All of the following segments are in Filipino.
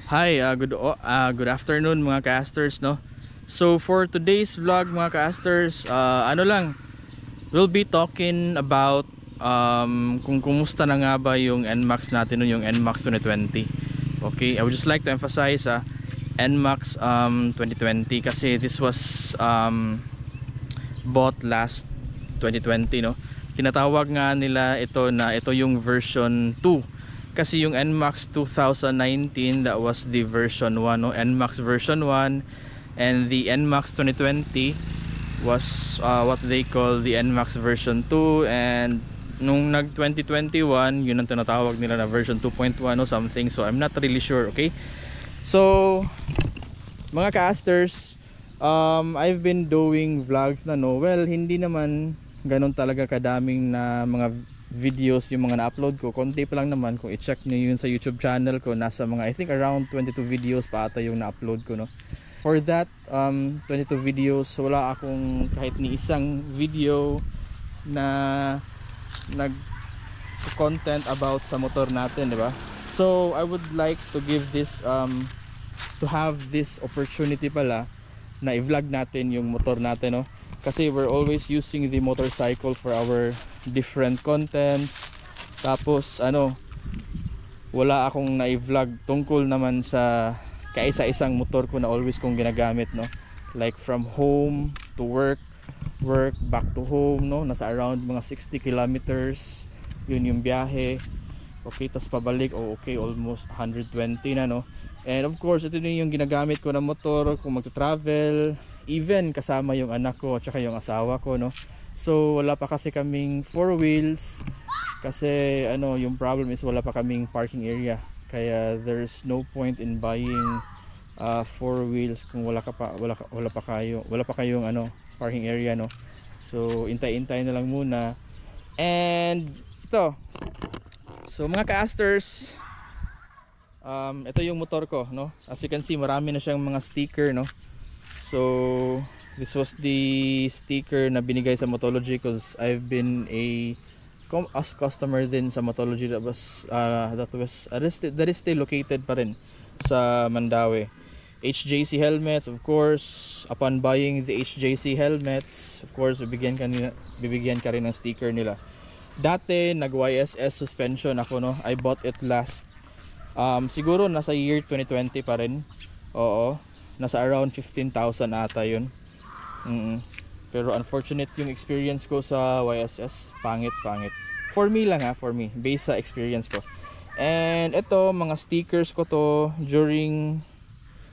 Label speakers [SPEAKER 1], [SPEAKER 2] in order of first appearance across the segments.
[SPEAKER 1] Hi, good afternoon mga casters, no. So for today's vlog mga casters, we'll be talking about kung kumusta na nga ba yung NMAX natin no, yung NMAX 2020. Okay, I would just like to emphasize NMAX 2020 kasi this was bought last 2020, no. Tinatawag nga nila ito na ito yung version 2. Kasi yung NMAX 2019, that was the version 1, no? NMAX version 1, and the NMAX 2020 was what they call the NMAX version 2. And nung nag 2021, yun ang tinatawag nila na version 2.1 o something. So I'm not really sure. Okay, so mga casters, I've been doing vlogs na, no. Well, hindi naman ganun talaga kadaming na mga videos yung mga na-upload ko. Konti pa lang naman. Kung i-check nyo yun sa YouTube channel ko, nasa mga I think around 22 videos pa ata yung na-upload ko, no. For that 22 videos, wala akong kahit ni isang video na nag-content about sa motor natin, di ba? So I would like to give this to have this opportunity pala na i-vlog natin yung motor natin, no. Kasi we're always using the motorcycle for our different contents. Tapos wala akong na-vlog tungkol naman sa kaisa-isang motor ko na always kong ginagamit, no. Like from home to work, back to home, no. Nasa around mga 60 kilometers yun yung biyahe. Okay, tas pabalik, okay, almost 120 na, no. And of course, ito din yung ginagamit ko na motor kung magta-travel, even kasama yung anak ko at saka yung asawa ko, no. So wala pa kasi kaming 4 wheels kasi yung problem is wala pa kaming parking area, kaya there's no point in buying 4 wheels kung wala pa kayong parking area, no. So intay-intay na lang muna. And ito, so mga casters, ito yung motor ko, no. As you can see, marami na siyang mga sticker, no. So this was the sticker na binigay sa Motology because I've been as customer din sa Motology that is still located pa rin sa Mandaue. HJC helmets, of course. Upon buying the HJC helmets, of course, bibigyan ka rin ng sticker nila. Dati nag YSS suspension ako, no. I bought it last siguro nasa year 2020 pa rin. Oo, nasa around 15,000 ata yun. Pero unfortunate yung experience ko sa YSS. Pangit. For me lang, for me, based sa experience ko. And ito, mga stickers ko to during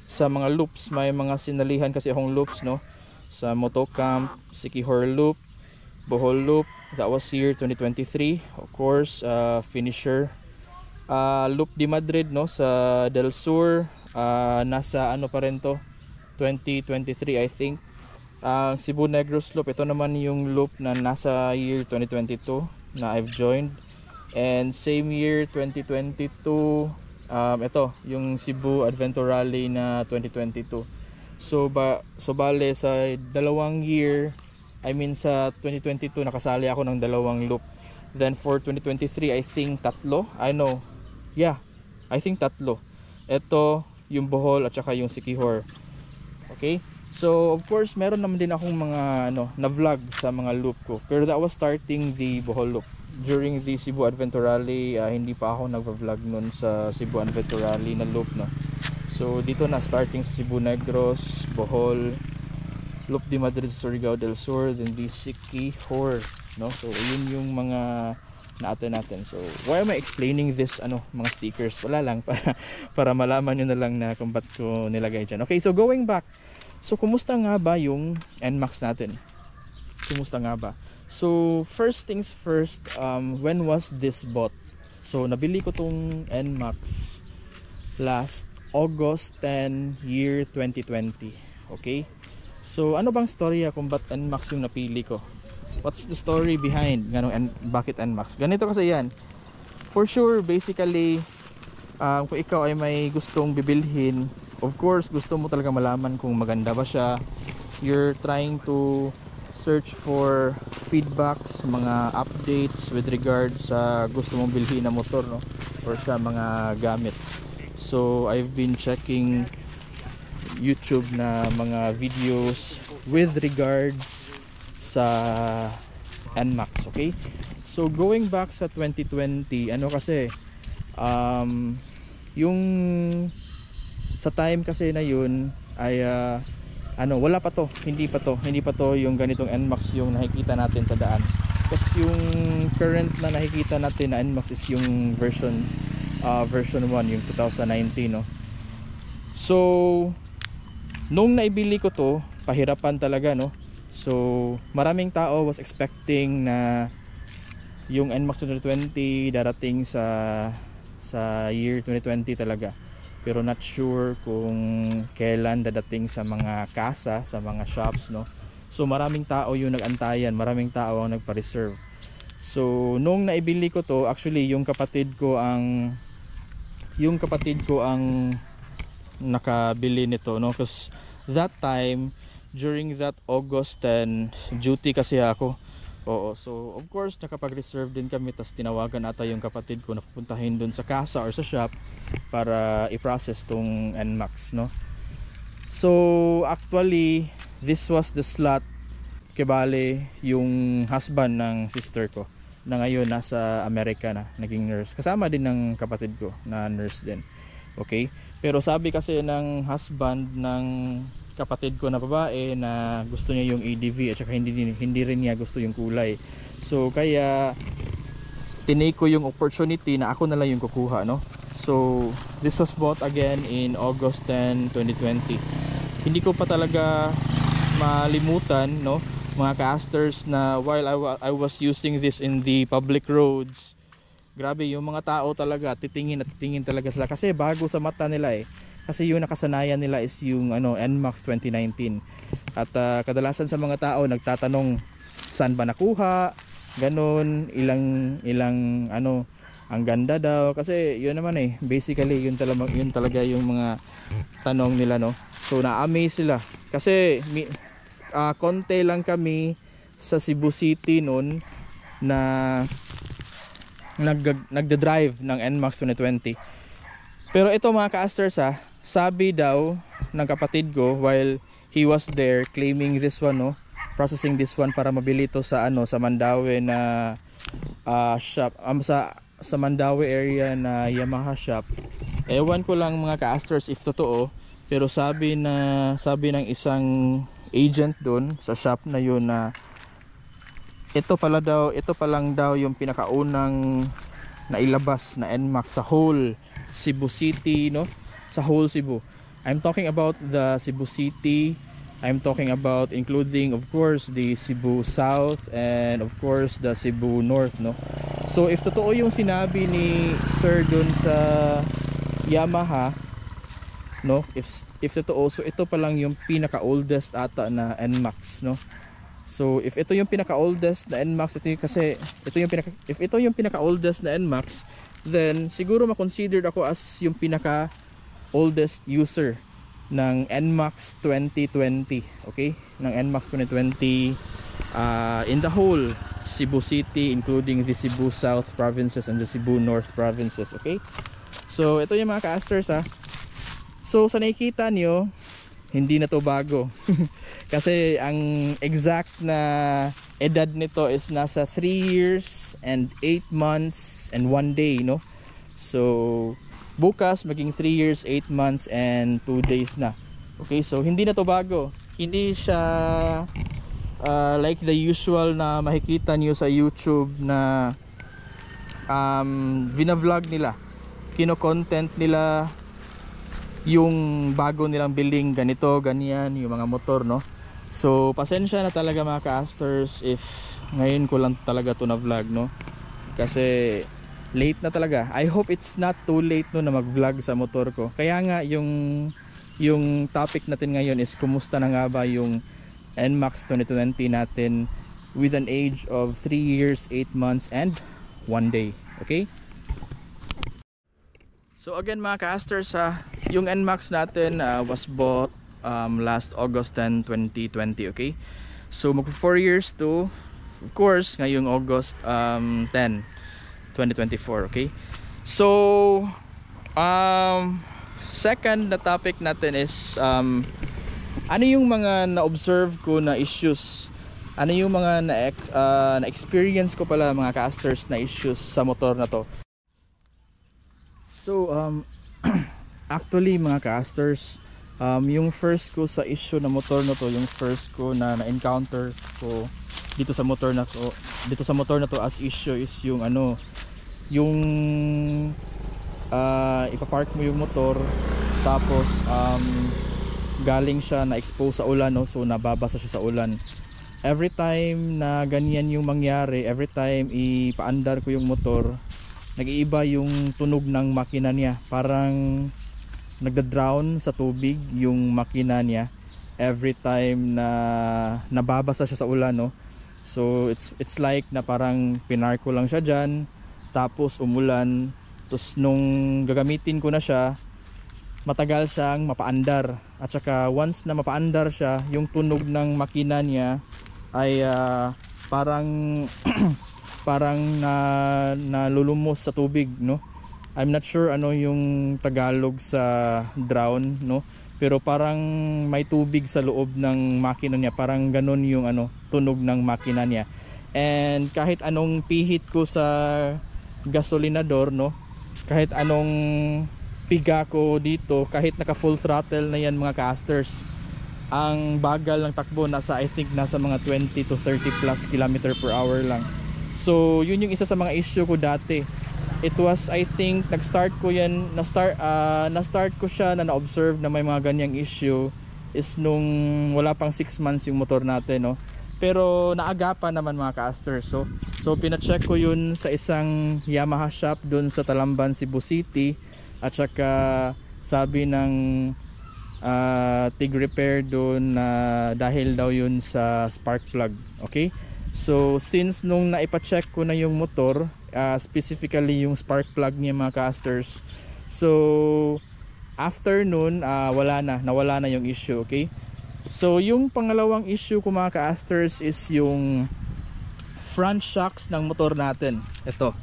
[SPEAKER 1] sa mga loops. May mga sinalihan kasi akong loops, no. Sa Motocamp, Siquijor Loop, Bohol Loop, that was year 2023. Of course, finisher Loop de Madrid, no, sa Del Sur, nasa pa rin to, 2023 I think. Cebu Negros Loop, ito naman yung loop na nasa year 2022 na I've joined. And same year 2022, ito yung Cebu Adventure Rally na 2022. So bale sa dalawang year, I mean sa 2022 nakasali ako ng dalawang loop. Then for 2023 I think tatlo. I think tatlo. Ito yung Bohol at saka yung Siquijor. Okay, so of course meron naman din akong mga na vlog sa mga loop ko, pero that was starting the Bohol Loop. During the Cebu Adventure Rally, hindi pa ako nagva-vlog nun sa Cebu Adventure Rally na loop, no. So dito na starting sa Cebu Negros, Bohol, Loop de Madrid, Surigao del Sur, then the Siquijor, no. So yun yung mga natin. So why am I explaining this mga stickers? Wala lang, para malaman nyo na lang na kung ba't ko nilagay dyan. Okay, so going back, so kumusta nga ba yung NMAX natin? Kumusta nga ba? So first things first, when was this bought? So nabili ko tong NMAX last August 10 year 2020. Okay, so ano bang storya kung ba't NMAX yung napili ko? What's the story behind bakit NMAX? Ganito kasi yan. For sure, basically, kung ikaw ay may gustong bibilhin, of course, gusto mo talaga malaman kung maganda ba siya. You're trying to search for feedbacks, mga updates with regards sa gusto mong bilhin na motor, no? Or sa mga gamit. So I've been checking YouTube na mga videos with regards sa NMAX, okay? So going back sa 2020, ano kasi yung sa time kasi na yun ay wala pa to, hindi pa to yung ganitong NMAX yung nakikita natin sa daan. Kasi yung current na nakikita natin na NMAX is yung version 1, yung 2019, no? So nung naibili ko to, pahirapan talaga, no? So maraming tao was expecting na yung NMAX 2020 darating sa year 2020 talaga, pero not sure kung kailan dadating sa mga kasa, sa mga shops, no? So maraming tao yung nagantayan, maraming tao ang nagpa-reserve. So nung naibili ko to, actually yung kapatid ko ang nakabili nito, no? Because that time, during that August 10, duty kasi ako. Oo, so of course nakapag-reserve din kami, tas tinawagan ata yung kapatid ko na pupuntahin dun sa kasa or sa shop para i-process tong NMAX, no? So actually this was the slot, kebale yung husband ng sister ko na ngayon nasa Amerika na, naging nurse, kasama din ng kapatid ko na nurse din, okay? Pero sabi kasi ng husband ng kapatid ko na babae na gusto niya yung ADV at saka hindi rin niya gusto yung kulay. So kaya tinake ko yung opportunity na ako na lang yung kukuha, no? So this was bought again in August 10, 2020. Hindi ko pa talaga malimutan, no, mga casters, na while I was using this in the public roads, grabe yung mga tao talaga titingin talaga sila kasi bago sa mata nila eh. Kasi yung nakasanayan nila is yung NMAX 2019. At kadalasan sa mga tao nagtatanong saan ba nakuha, ganun, ilang ang ganda daw, kasi yun naman eh, basically yun talaga yung mga tanong nila, no? So na-amaze sila kasi konti lang kami sa Cebu City noon na nagda-drive ng NMAX 2020. Pero ito mga casters, sabi daw ng kapatid ko while he was there claiming this one, no, processing this one para mabili ito sa sa Mandaue na shop, sa Mandaue area na Yamaha shop. Ewan ko lang mga casters if totoo, pero sabi ng isang agent doon sa shop na yun na ito pa lang daw yung pinakaunang nailabas na NMAX sa whole Cebu City, no? Sa whole Cebu. I'm talking about the Cebu City. I'm talking about including of course the Cebu South and of course the Cebu North, no? So if totoo yung sinabi ni Sir dun sa Yamaha, no, if totoo, so ito pa lang yung pinaka oldest ata na NMAX, no? So if ito yung pinaka oldest na NMAX, if ito yung pinaka oldest na NMAX, then siguro ma-considered ako as yung pinaka oldest user ng NMAX 2020, okay? Ng NMAX 2020 in the whole Cebu City, including the Cebu South provinces and the Cebu North provinces, okay? So ito yung mga casters, So sa nakikita nyo, hindi na to bago. Kasi ang exact na edad nito is nasa 3 years and 8 months and 1 day, no? So bukas maging 3 years, 8 months and 2 days na. Okay, so hindi na to bago. Hindi siya like the usual na makikita nyo sa YouTube na vlog nila, kino-content nila yung bago nilang building, ganito, ganyan, yung mga motor, no? So pasensya na talaga mga casters if ngayon ko lang talaga to na vlog, no? Kasi late na talaga. I hope it's not too late, no, na mag-vlog sa motor ko. Kaya nga yung topic natin ngayon is kumusta na nga ba yung NMAX 2020 natin with an age of 3 years, 8 months and 1 day. Okay? So again mga casters, yung NMAX natin was bought last August 10, 2020, okay? So magpo 4 years to, of course, ngayong August 10, 2024, okay? So second na topic natin is ano yung mga na-observe ko na issues, ano yung mga na-experience ko pala mga casters na issues sa motor na to. So actually mga casters, yung first ko sa issue na motor na to, yung first ko na na-encounter ko dito sa motor na to, as issue is yung ano, yung ipapark mo yung motor tapos galing siya na expose sa ulan, no? So nababasa siya sa ulan. Every time na ganyan yung mangyari, every time ipaandar ko yung motor, nag-iiba yung tunog ng makina niya, parang nagda-drown sa tubig yung makina niya every time na nababasa siya sa ulan, no? So it's like na parang pinark ko lang siya dyan, tapos umulan, tapos nung gagamitin ko na siya, matagal siyang mapaandar, at saka once na mapaandar siya, yung tunog ng makina niya ay parang parang nalulumos sa tubig, no? I'm not sure ano yung Tagalog sa drown, no? Pero parang may tubig sa loob ng makina niya, parang ganun yung ano, tunog ng makina niya. And kahit anong pihit ko sa gasolinador, no? Kahit anong piga ko dito, kahit naka full throttle na yan mga casters, ang bagal ng takbo I think nasa mga 20 to 30 plus km/h lang. So yun yung isa sa mga issue ko dati. It was, I think, nag-start ko yan, na-start ko siya na na-observe na may mga ganyang issue is nung wala pang 6 months yung motor natin, no? Pero naagapan naman mga casters. So pina-check ko yun sa isang Yamaha shop dun sa Talamban, Cebu City. At saka sabi ng TIG repair doon na dahil daw yun sa spark plug. Okay, so since nung naipa-check ko na yung motor, specifically yung spark plug niya mga casters, so after nun nawala na yung issue. Okay, so yung pangalawang issue ko mga casters is yung front shocks ng motor natin. Ito,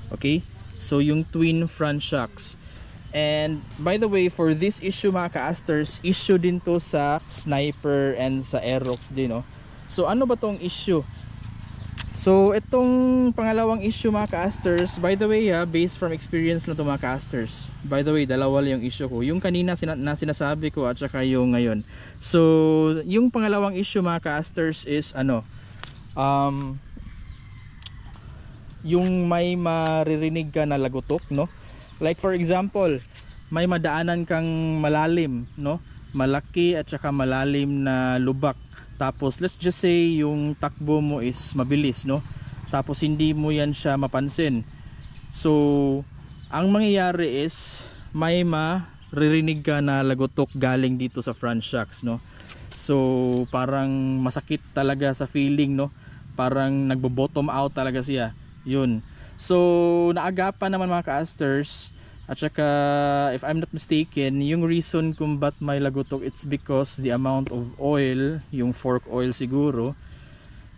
[SPEAKER 1] okay, so yung twin front shocks. And by the way, for this issue mga casters, issue din to sa Sniper and sa Aerox din, no? So ano ba tong issue? So itong pangalawang issue mga casters, by the way based from experience na to mga casters, by the way, dalawa yung issue ko, yung kanina na sinasabi ko at saka yung ngayon. So yung pangalawang issue mga casters is ano, yung may maririnig ka na lagutok, no? Like for example, may madaanan kang malalim, no? Malaki at saka malalim na lubak. Tapos let's just say yung takbo mo is mabilis, no? Tapos hindi mo yan siya mapansin. So ang mangyayari is may maririnig ka na lagutok galing dito sa front shocks, no? So parang masakit talaga sa feeling, no? Parang nagbo-bottom out talaga siya. Yun. So naagapan naman mga casters, at saka if I'm not mistaken, yung reason kung ba't may lagutok, it's because the amount of oil, yung fork oil siguro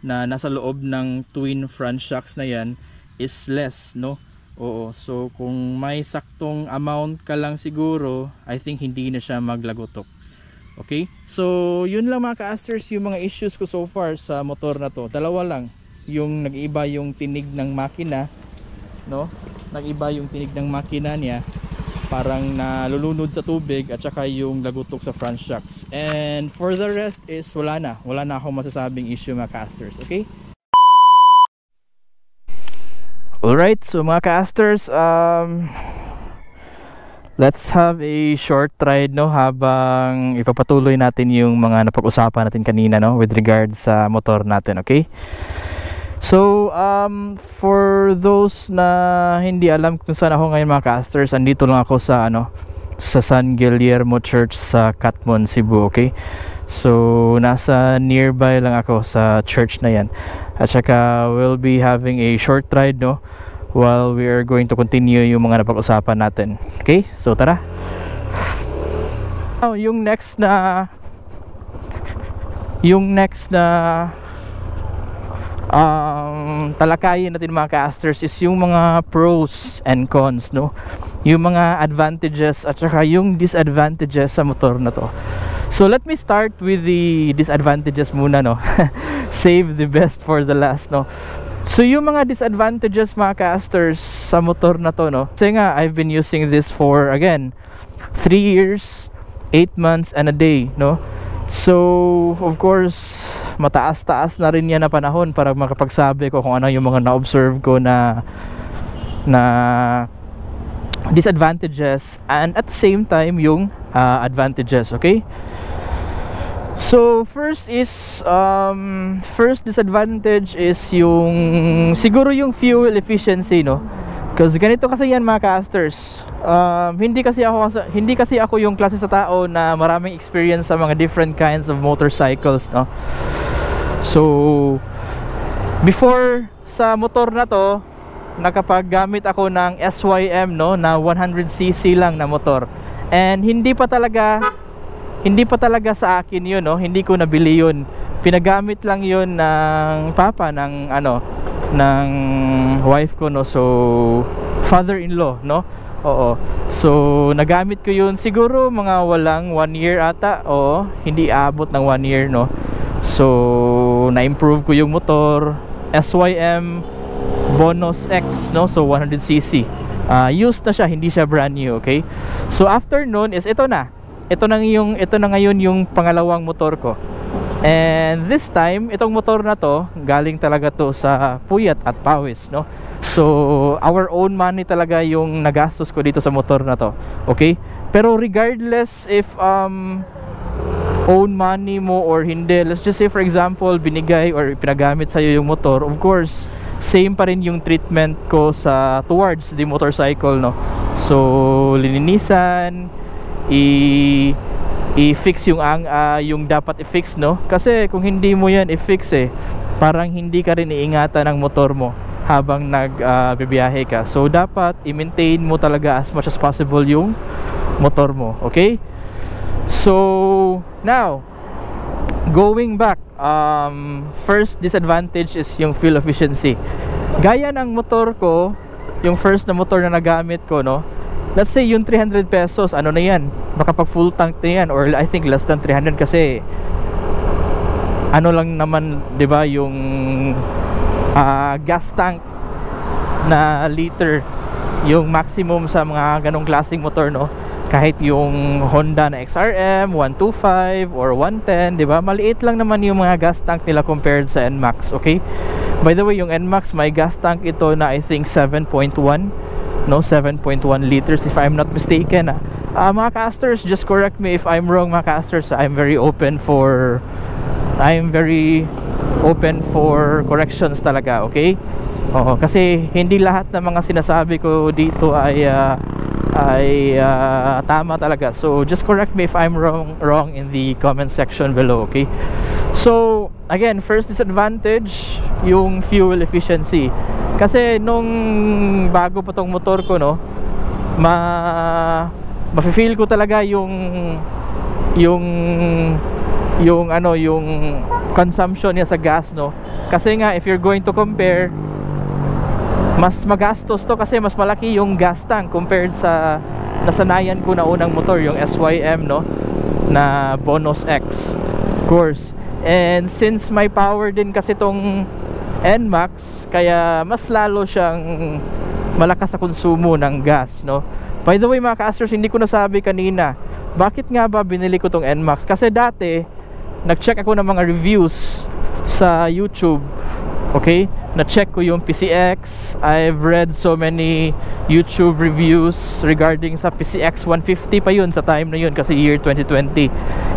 [SPEAKER 1] na nasa loob ng twin front shocks na yan is less, no? Oo, so kung may saktong amount ka lang siguro, I think hindi na siya maglagutok. Okay, so yun lang mga casters yung mga issues ko so far sa motor na to. Dalawa lang, yung nag-iba yung tinig ng makina, no? Nag-iba yung tinig ng makina niya, parang nalulunod sa tubig, at saka yung lagutok sa front shocks. And for the rest is wala na akong masasabing issue mga casters. Okay, alright, so mga casters, let's have a short ride, no, habang ipapatuloy natin yung mga napag-usapan natin kanina, no, with regards sa motor natin. Okay, so for those na hindi alam kung saan ako ngayon mga casters, andito lang ako sa sa San Guillermo Church sa Catmon, Cebu. Okay, so nasa nearby lang ako sa church na yan, at saka we'll be having a short ride, no, while we are going to continue yung mga napag-usapan natin. Okay, so tara. Yung next na talakayin natin mga casters is yung mga pros and cons, no? Yung mga advantages at saka yung disadvantages sa motor na to. So let me start with the disadvantages muna, no? Save the best for the last, no? So yung mga disadvantages mga casters sa motor na to, no? Kasi nga I've been using this for again 3 years, 8 months and a day, no? So of course mataas-taas na rin yan na panahon para makapagsabi ko kung ano yung mga na-observe ko na disadvantages and at the same time yung advantages, okay? So first disadvantage is yung siguro yung fuel efficiency, no? Because ganito kasi yan mga casters, hindi kasi ako yung klase sa tao na maraming experience sa mga different kinds of motorcycles, no? So before sa motor na to, nakapaggamit ako ng SYM, no, na 100cc lang na motor, and hindi pa talaga sa akin yun, no? Hindi ko nabili yun, pinagamit lang yun ng papa ng ng wife ko, no? So father-in-law, no? Oo. So nagamit ko yun siguro mga walang 1 year ata, oo, hindi abot ng 1 year, no? So na-improve ko yung motor, SYM Bonus X, no? So 100cc, used na siya, hindi siya brand new, okay? So after nun is ito na ngayon yung pangalawang motor ko. And this time, itong motor na to, galing talaga to sa puyat at pawis, no? So our own money talaga yung nagastos ko dito sa motor na to, okay? Pero regardless if own money mo or hindi, let's just say for example binigay or pinagamit sa'yo yung motor, of course same pa rin yung treatment ko towards the motorcycle, no? So lininisan, i-fix yung dapat i-fix, no? Kasi kung hindi mo yan i-fix, parang hindi ka rin iingatan ng motor mo habang nagbibiyahe ka. So dapat i-maintain mo talaga as much as possible yung motor mo, okay? So now going back, first disadvantage is yung fuel efficiency. Gaya ng motor ko, yung first na motor na nagamit ko, no? Let's say yung 300 pesos, ano na yan, makapag full tank na yan, or I think less than 300 kasi ano lang naman, 'di ba, yung gas tank na liter yung maximum sa mga ganong klaseng motor, no? Kahit yung Honda na XRM 125 or 110, 'di ba? Maliit lang naman yung mga gas tank nila compared sa NMAX, okay? By the way, yung NMAX may gas tank ito na I think 7.1, no, 7.1 liters if I'm not mistaken. Mga casters, just correct me if I'm wrong, mga casters. I'm very open for corrections talaga, okay? Kasi hindi lahat ng mga sinasabi ko dito ay tama talaga. So just correct me if I'm wrong in the comment section below, okay? So again, first disadvantage yung fuel efficiency. Kasi nung bago pa tong motor ko, no, mafe-feel ko talaga yung consumption niya sa gas, no. Kasi nga if you're going to compare, mas magastos to kasi mas malaki yung gas tank compared sa nasanayan ko na unang motor, yung SYM, no, na Bonus X, of course. And since may power din kasi tong NMAX, kaya mas lalo siyang malakas sa konsumo ng gas, no. By the way mga casters, hindi ko nasabi kanina, bakit nga ba binili ko tong NMAX? Kasi dati nag-check ako ng mga reviews sa YouTube, okay? Na-check ko yung PCX. I've read so many YouTube reviews regarding sa PCX 150 pa yun sa time na yun, kasi year 2020.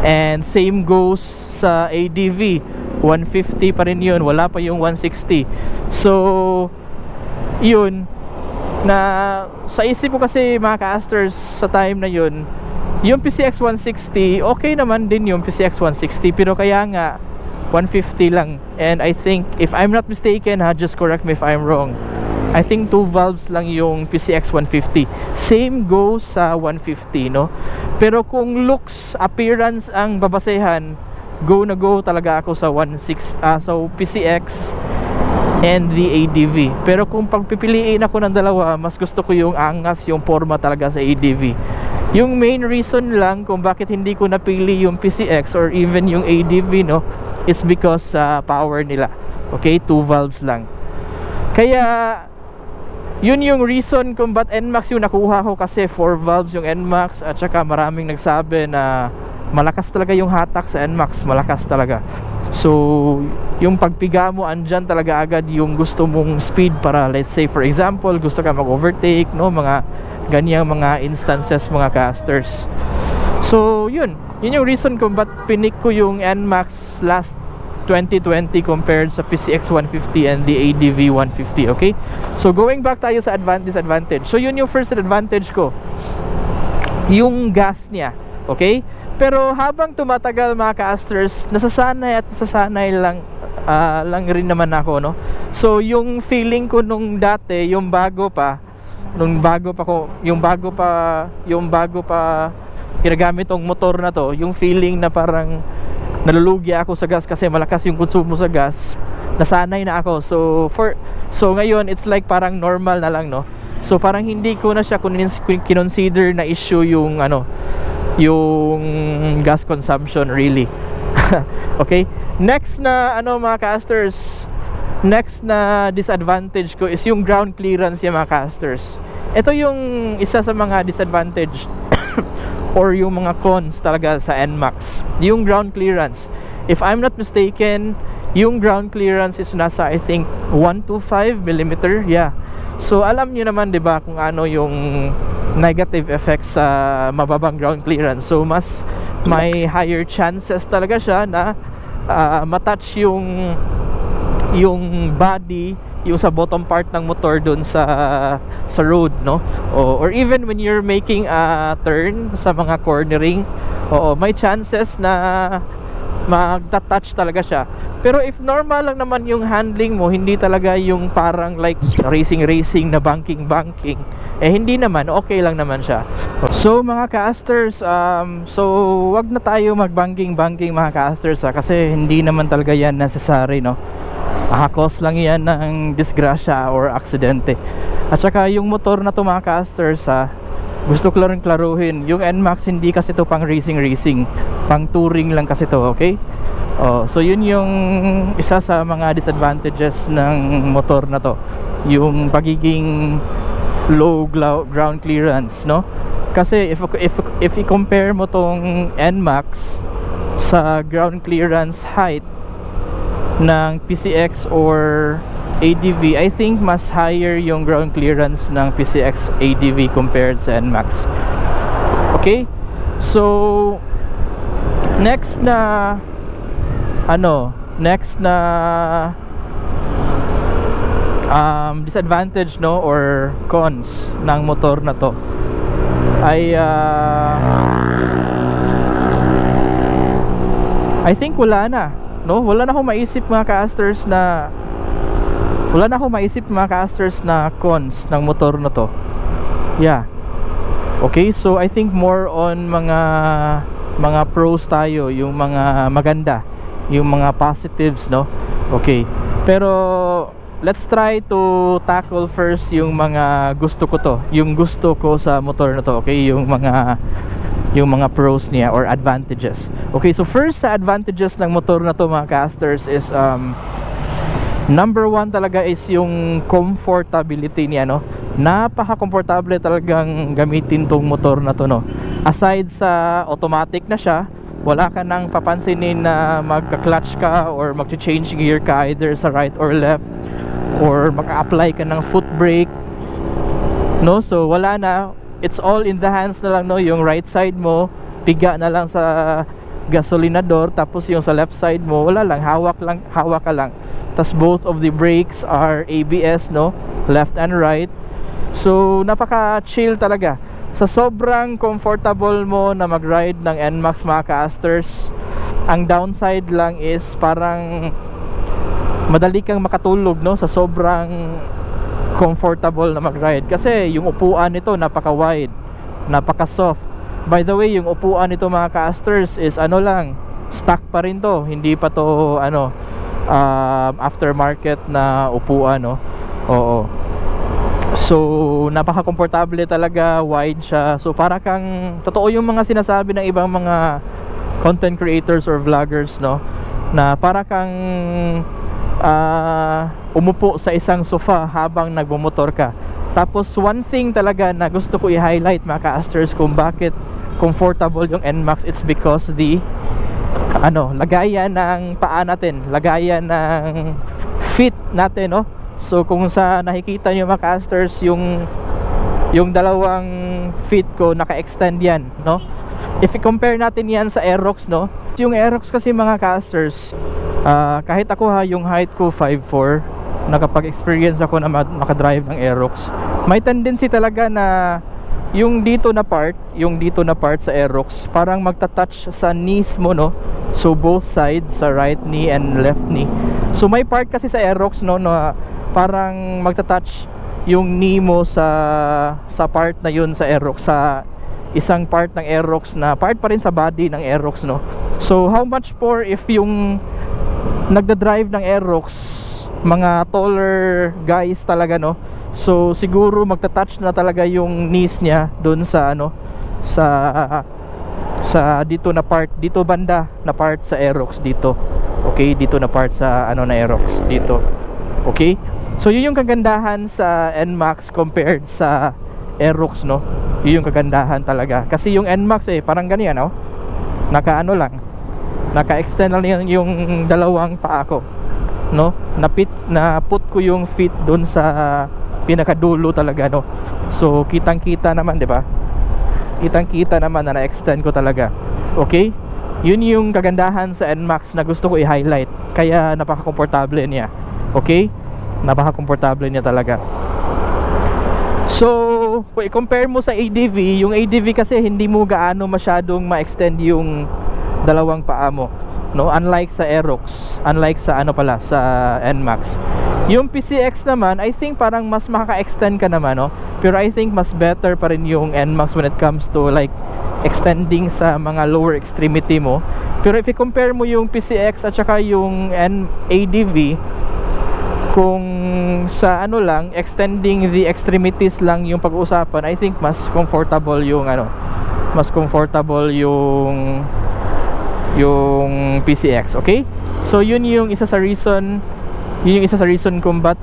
[SPEAKER 1] And same goes sa ADV 150 pa rin yun, wala pa yung 160. So yun, na sa isip ko kasi mga casters sa time na yun, yung PCX 160 okay naman din yung PCX 160, pero kaya nga 150 lang. And I think, if I'm not mistaken, just correct me if I'm wrong, I think 2 valves lang yung PCX 150. Same goes sa 150, no? Pero kung looks, appearance ang babasehan, go na go talaga ako sa 16, so PCX and the ADV. Pero kung pagpipiliin ako ng dalawa, mas gusto ko yung angas, yung forma talaga sa ADV. Yung main reason lang kung bakit hindi ko napili yung PCX or even yung ADV, no, is because sa power nila. Okay, 2 valves lang. Kaya yun yung reason kung ba't NMAX yung nakuha ko, kasi 4 valves yung NMAX, at saka maraming nagsabi na malakas talaga yung hatak sa NMAX, malakas talaga. So yung pagpiga mo, andyan talaga agad yung gusto mong speed para, let's say for example, gusto ka mag-overtake, no, mga ganyang mga instances, mga casters. So yun yung reason kung ba't pinik ko yung NMAX last 2020 compared sa PCX 150 and the ADV 150. Okay, so going back tayo sa disadvantage. So yun yung first advantage ko, yung gas niya. Okay, pero habang tumatagal mga casters, nasasanay lang rin naman ako, no. So yung feeling ko nung dati, yung bago pa ginagamit tong motor na to, yung feeling na parang nalulugi ako sa gas kasi malakas yung konsumo sa gas, nasanay na ako. So ngayon it's like parang normal na lang, no. So parang hindi ko na siya kinonsider na issue yung yung gas consumption really. Okay, next na mga casters, next na disadvantage ko is yung ground clearance yung mga casters. Ito yung isa sa mga disadvantage or yung mga cons talaga sa NMAX, yung ground clearance. If I'm not mistaken, yung ground clearance is nasa, I think, 125 mm. Yeah. So alam niyo naman, 'di ba, kung ano yung negative effects sa mababang ground clearance. So mas may higher chances talaga siya na matouch yung body, yung sa bottom part ng motor dun sa road, no, or even when you're making a turn sa mga cornering, may chances na magta-touch talaga siya. Pero if normal lang naman yung handling mo, hindi talaga yung parang like racing na banking, hindi naman, okay lang naman siya. So mga casters, so wag na tayo mag-banking mga casters, kasi hindi naman talaga yan necessary, no. Cause lang yan ng disgrasya or aksidente. At saka yung motor na to mga casters, gusto ko lang klaruhin, yung NMAX hindi kasi to pang racing, pang touring lang kasi to. Okay, so yun yung isa sa mga disadvantages ng motor na to, yung pagiging low ground clearance, no. Kasi if i-compare mo tong NMAX sa ground clearance height ng PCX or ADV, I think mas higher yung ground clearance ng PCX ADV compared sa NMAX. Okay, so next na disadvantage, no, or cons ng motor na to ay I think wala na akong maisip mga casters na cons ng motor na to. Yeah. Okay, so I think more on mga pros tayo, yung mga maganda, yung mga positives, no. Okay, pero let's try to tackle first yung mga gusto ko sa motor na to. Okay, yung mga pros niya or advantages. Okay, so first sa advantages ng motor na to mga casters is number 1 talaga is yung comfortability niya, no. Napaka-komportable talagang gamitin tong motor na to, no. Aside sa automatic na siya, wala ka nang papansinin na magka-clutch ka or mag-change gear ka either sa right or left, or mag-apply ka ng foot brake, no. So wala na, it's all in the hands na lang, no. Yung right side mo, piga na lang sa gasolinador, tapos yung sa left side mo, wala lang, hawak ka lang. Tas both of the brakes are ABS, no, left and right. So napaka-chill talaga. Sa sobrang comfortable mo na mag-ride ng NMAX mga casters, ang downside lang is parang madali kang makatulog, no, sa sobrang comfortable na mag-ride, kasi yung upuan nito napaka-wide, napaka-soft. By the way, yung upuan nito mga casters is stock pa rin to, hindi pa to aftermarket na upuan, no? Oo. So napaka-komportable talaga, wide siya. So para kang, totoo yung mga sinasabi ng ibang mga content creators or vloggers, no, na para kang umupo sa isang sofa habang nagmumotor ka. Tapos one thing talaga na gusto ko i-highlight, mga ka-asters, kung bakit comfortable yung NMAX, it's because the lagayan ng paa natin, lagayan ng feet natin, no? So kung sa nakikita nyo, mga ka-asters, yung dalawang feet ko naka-extend yan, no? If i-compare natin yan sa Aerox, no? Yung Aerox kasi, mga ka-asters, kahit ako yung height ko 5'4", nakapag-experience ako na makadrive ng Aerox, may tendency talaga na yung dito na part sa Aerox parang magta-touch sa knees mo, no? So both sides, sa right knee and left knee. So may part kasi sa Aerox, no, na parang magta-touch yung knee mo sa part na yun sa Aerox, sa isang part ng Aerox na part pa rin sa body ng Aerox, no? So how much more if yung nagda-drive ng Aerox mga taller guys talaga, no? So siguro magta-touch na talaga yung knees niya doon sa sa dito na part, dito banda na part sa Aerox dito. Okay, dito na part sa na Aerox dito. Okay? So yun yung kagandahan sa NMAX compared sa Aerox, no? Yun yung kagandahan talaga. Kasi yung NMAX parang ganyan, no? Naka-extend lang yung dalawang paa ko, no? Na-put ko yung feet doon sa pinakadulo talaga, no? So kitang-kita naman, 'di ba? Kitang-kita naman na na-extend ko talaga. Okay? Yun yung kagandahan sa NMAX na gusto ko i-highlight. Kaya napaka-komportable niya. Okay? Napaka-komportable niya talaga. So, kung i-compare mo sa ADV, yung ADV kasi hindi mo gaano masyadong ma-extend yung dalawang paa mo, no? Unlike sa Aerox, unlike sa sa NMAX. Yung PCX naman, I think parang mas makaka-extend ka naman, no? Pero I think mas better pa rin yung NMAX when it comes to like extending sa mga lower extremity mo. Pero if i-compare mo yung PCX at saka yung ADV, kung sa lang, extending the extremities lang yung pag-uusapan, I think mas comfortable yung mas comfortable yung PCX, okay? So yun yung isa sa reason kung ba't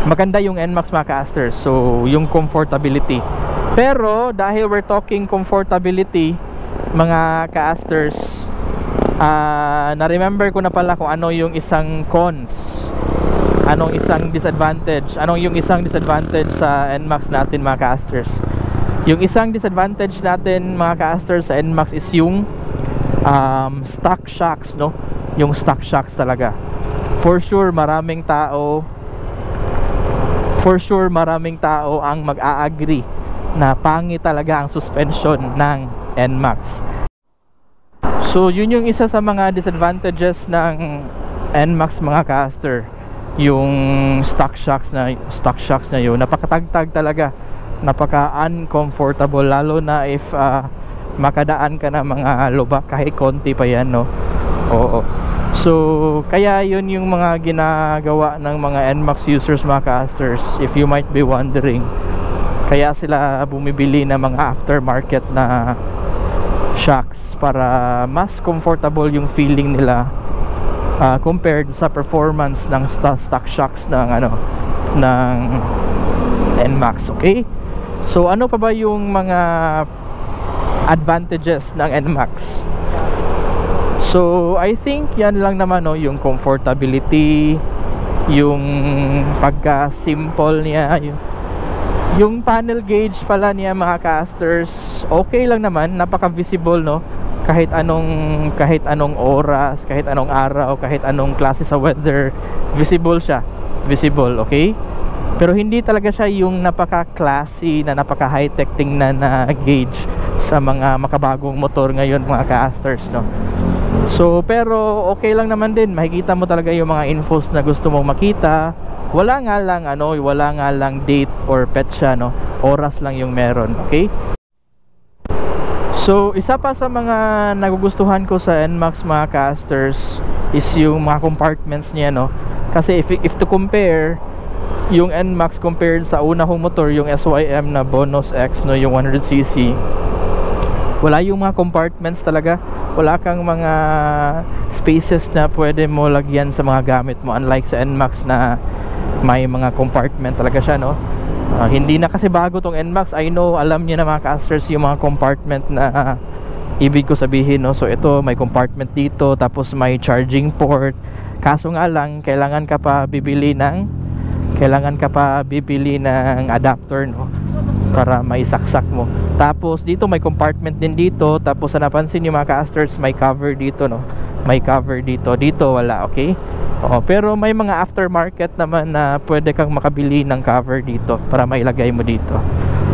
[SPEAKER 1] maganda yung NMAX, mga ka-asters. So yung comfortability. Pero dahil we're talking comfortability, mga ka-asters, na-remember ko na pala kung ano yung isang cons, anong isang disadvantage sa NMAX natin, mga ka-asters. Yung isang disadvantage natin, mga ka-asters, sa NMAX is yung stock shocks, no? Yung stock shocks talaga. For sure maraming tao ang mag-a-agree na pangit talaga ang suspension ng NMAX. So yun yung isa sa mga disadvantages ng NMAX, mga ka-aster. Yung stock shocks na yun, napakatagtag talaga, napaka-uncomfortable, lalo na if makadaan ka na mga lubak kahit konti pa yan, no? Oo. So kaya yun yung mga ginagawa ng mga NMAX users, mga ka-asters, if you might be wondering. Kaya sila bumibili ng mga aftermarket na shocks para mas comfortable yung feeling nila compared sa performance ng stock shocks ng ng NMAX. Okay? So ano pa ba yung mga advantages ng NMAX? So I think yan lang naman, no? Yung comfortability, yung pagka-simple niya, yung panel gauge pala niya, mga ka-asters, okay lang naman, napaka-visible, no? Kahit anong oras, kahit anong araw, kahit anong klase sa weather, visible siya. Visible, okay? Pero hindi talaga siya yung napaka-classy na napaka-high-tech tingnan na gauge sa mga makabagong motor ngayon, mga ka-asters, no? So pero okay lang naman din, makikita mo talaga yung mga infos na gusto mong makita. Wala nga lang date or petsa, no? Oras lang yung meron, okay? So isa pa sa mga nagugustuhan ko sa NMAX mga casters is yung mga compartments niya, no? Kasi if to compare yung NMAX compared sa una kong motor, yung SYM na Bonus X, no, yung 100cc, wala yung mga compartments talaga. Wala kang mga spaces na pwede mo lagyan sa mga gamit mo, unlike sa NMAX na may mga compartment talaga siya, no? Hindi na kasi bago tong NMAX. I know, alam niyo na mga casters yung mga compartment na ibig ko sabihin, no? So ito may compartment dito, tapos may charging port. Kaso nga lang, kailangan ka pa bibili ng adapter, no, para maisaksak mo. Tapos dito may compartment din dito. Tapos sa napansin yung mga casters, may cover dito, no? May cover dito. Dito wala, okay? Pero may mga aftermarket naman na pwede kang makabili ng cover dito para mailagay mo dito.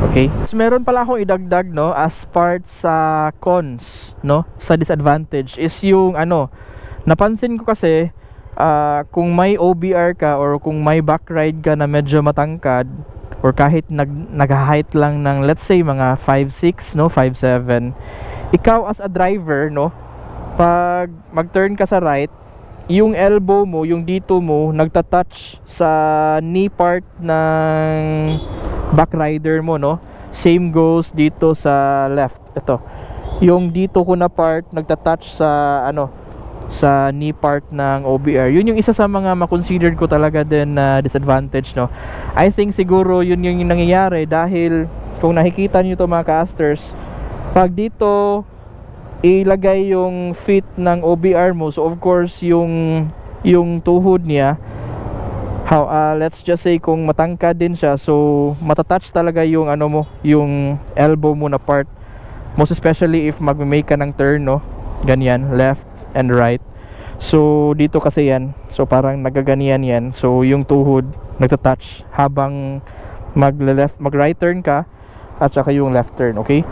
[SPEAKER 1] Okay? So, meron pala akong idagdag, no, as part sa cons, no, sa disadvantage is yung napansin ko kasi kung may OBR ka or kung may backride ka na medyo matangkad, or kahit nag-height lang ng let's say mga 5'6", no, 5'7", ikaw as a driver, no, pag mag-turn ka sa right, yung elbow mo, yung dito mo nagta-touch sa knee part ng backrider mo, no. Same goes dito sa left. Ito, yung dito ko na part nagta-touch sa sa knee part ng OBR. Yun yung isa sa mga makonsidered ko talaga din na disadvantage, no. I think siguro yun yung nangyayari dahil kung nakikita niyo to mga casters, pag dito ilagay yung feet ng OBR mo, so of course yung tuhod niya, let's just say kung matangkad din siya, so matatouch talaga yung yung elbow mo na part, most especially if mag-make ka ng turn, no, ganyan, left and right. So dito kasi yan, so parang nagaganiyan yan, so yung tuhod nagtatouch habang mag-right turn ka at saka yung left turn, okay?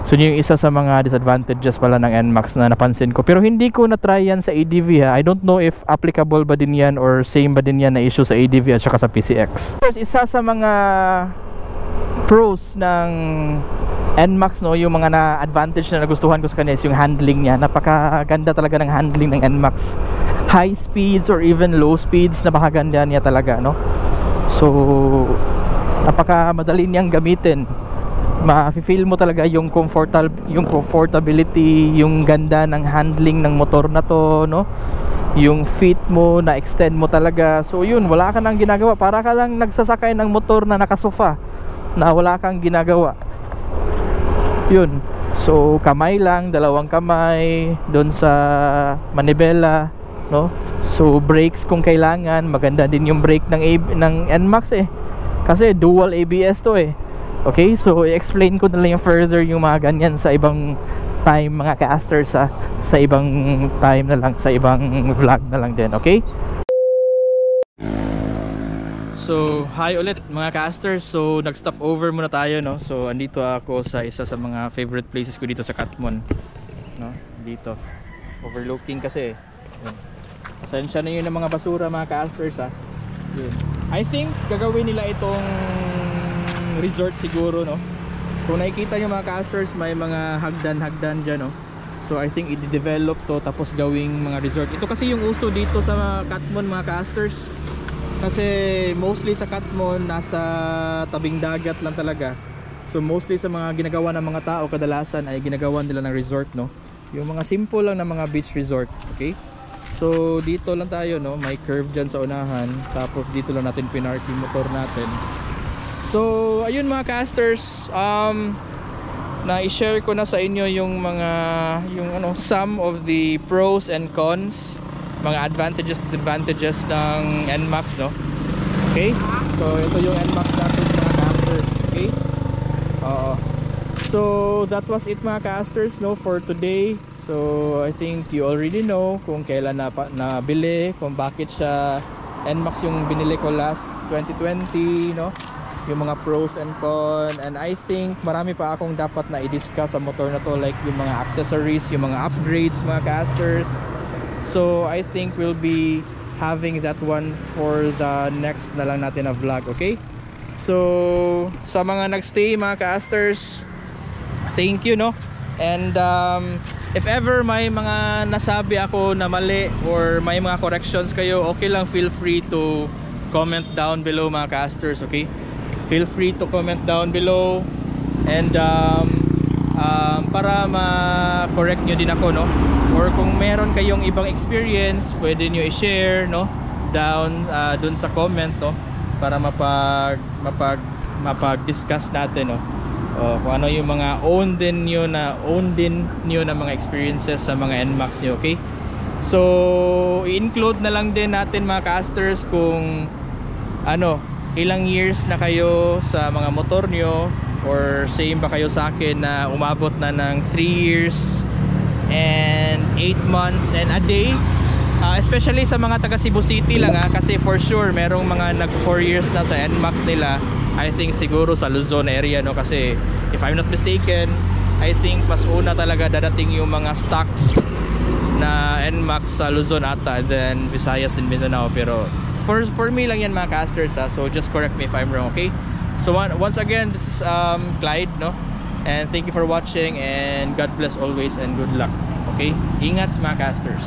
[SPEAKER 1] So yun yung isa sa mga disadvantages pala ng NMAX na napansin ko. Pero hindi ko na-try yan sa ADV, ha. I don't know if applicable ba din yan or same ba din yan na issue sa ADV at saka sa PCX. First, isa sa mga pros ng NMAX, no, yung mga na-advantage na nagustuhan ko sa kanya is yung handling niya. Napakaganda talaga ng handling ng NMAX. High speeds or even low speeds, napakaganda niya talaga, no? So napakamadali niyang gamitin. Ma-feel mo talaga yung comfortability, yung ganda ng handling ng motor na to, no? Yung feet mo na extend mo talaga. So yun, wala ka nang ginagawa, para ka lang nagsasakay ng motor na nakasofa na wala kang ginagawa. Yun. So kamay lang, dalawang kamay doon sa manibela, no? So brakes kung kailangan, maganda din yung brake ng NMAX, kasi dual ABS to, okay? So i-explain ko na lang yung further yung mga ganyan sa ibang time mga casters, sa ibang time na lang, sa ibang vlog na lang din, okay? So hi ulit mga casters. So nag-stop over muna tayo, no? So andito ako sa isa sa mga favorite places ko dito sa Katmon, no? Dito overlooking kasi yun. Pasensya na yun ng mga basura mga casters, yun. I think gagawin nila itong resort siguro, no? Kung nakikita nyo mga casters, may mga hagdan dyan, no? So I think i-develop to tapos gawing mga resort. Ito kasi yung uso dito sa Katmon mga casters, kasi mostly sa Katmon nasa tabing dagat lang talaga. So mostly sa mga ginagawa ng mga tao kadalasan ay ginagawa nila ng resort, no? Yung mga simple lang na mga beach resort, okay? So dito lang tayo, no? May curve dyan sa unahan, tapos dito lang natin pinark yung motor natin. So ayun mga casters, na i-share ko na sa inyo yung mga some of the pros and cons, mga advantages, disadvantages ng NMAX, no? Okay? So ito yung NMAX natin mga casters, okay? So that was it mga casters, no, for today. So I think you already know kung kailan nabili, kung bakit siya NMAX yung binili ko last 2020, no? Yung mga pros and cons, and I think marami pa akong dapat na i-discuss sa motor na to, like yung mga accessories, yung mga upgrades mga casters. So I think we'll be having that one for the next na lang natin na vlog, okay? So sa mga nagstay mga casters, thank you, no? And if ever may mga nasabi ako na mali or may mga corrections kayo, okay lang, feel free to comment down below mga casters, okay? Feel free to comment down below and para ma-correct nyo din ako, no? Or kung meron kayong ibang experience, pwede nyo i-share, no? Down dun sa comment, no? Para mapag-discuss natin, no? Kung ano yung mga own din nyo na mga experiences sa mga NMAX nyo, okay? So i-include na lang din natin mga casters kung ano, ilang years na kayo sa mga motor nyo, or same ba kayo sa akin na umabot na ng 3 years and 8 months and a day. Especially sa mga taga Cebu City lang, kasi for sure merong mga nag 4 years na sa NMAX nila. I think siguro sa Luzon area, no, kasi if I'm not mistaken, I think mas una talaga dadating yung mga stocks na NMAX sa Luzon ata, then Visayas din Mindanao. Pero for me lang yan mga casters, so just correct me if I'm wrong, okay? So once again, this is Clyde, no, and thank you for watching, and God bless always and good luck, okay? Ingat mga casters.